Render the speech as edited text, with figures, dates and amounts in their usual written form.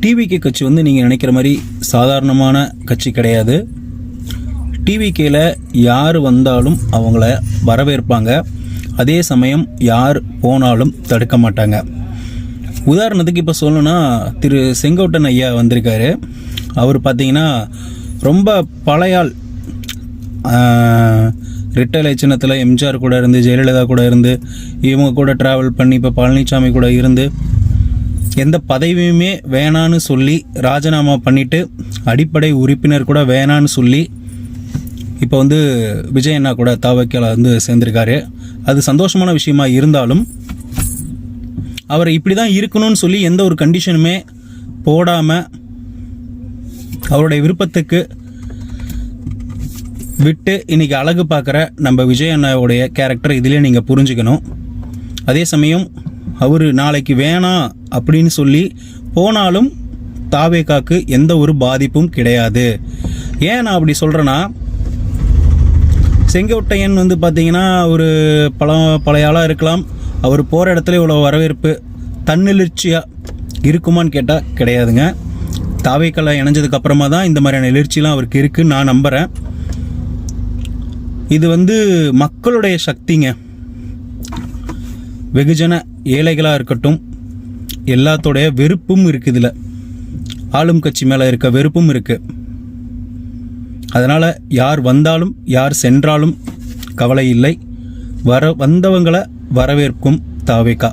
TVK கட்சி வந்து நீங்கள் நினைக்கிற மாதிரி சாதாரணமான கட்சி கிடையாது. டிவிகேயில் யார் வந்தாலும் அவங்கள வரவேற்பாங்க. அதே சமயம் யார் போனாலும் தடுக்க மாட்டாங்க. உதாரணத்துக்கு இப்போ சொல்லணும்னா திரு செங்கோட்டன் ஐயா வந்திருக்காரு. அவர் பார்த்தீங்கன்னா ரொம்ப பழையாள். ரிட்டைல் சின்னத்தில் எம்ஜிஆர் கூட இருந்து, ஜெயலலிதா கூட இருந்து, இவங்க கூட ட்ராவல் பண்ணி இப்போ பழனிசாமி கூட இருந்து எந்த பதவியுமே வேணான்னு சொல்லி ராஜினாமா பண்ணிவிட்டு அடிப்படை உறுப்பினர் கூட வேணான்னு சொல்லி இப்போ வந்து விஜய் அண்ணா கூட தவக்கல வந்து சேர்ந்திருக்காரு. அது சந்தோஷமான விஷயமா இருந்தாலும் அவரை இப்படி தான் இருக்கணும்னு சொல்லி எந்த ஒரு கண்டிஷனுமே போடாமல் அவருடைய விருப்பத்துக்கு விட்டு இன்றைக்கி அழகு பார்க்குற நம்ம விஜய் அண்ணாவுடைய கேரக்டர் இதிலே நீங்கள் புரிஞ்சுக்கணும். அதே சமயம் அவர் நாளைக்கு வேணாம் அப்படின்னு சொல்லி போனாலும் தாவேகாக்கு எந்த ஒரு பாதிப்பும் கிடையாது. ஏன் நான் அப்படி சொல்கிறேன்னா, செங்கோட்டையன் வந்து பார்த்திங்கன்னா ஒரு பழைய ஆளாக இருக்கலாம். அவர் போகிற இடத்துல இவ்வளோ வரவேற்பு தன்னெழுச்சியாக இருக்குமான்னு கேட்டால் கிடையாதுங்க. தாவேக்கால இணைஞ்சதுக்கப்புறமா தான் இந்த மாதிரியான எழுச்சிலாம் அவருக்கு இருக்குன்னு நான் நம்புகிறேன். இது வந்து மக்களுடைய சக்திங்க. வெகுஜன ஏழைகளாக இருக்கட்டும், எல்லாத்தோடைய வெறுப்பும் இருக்குது. இதில் ஆளும் கட்சி மேலே இருக்க வெறுப்பும் இருக்குது. அதனால் யார் வந்தாலும் யார் சென்றாலும் கவலை இல்லை. வந்தவங்களை வரவேற்கும் தாவேகா.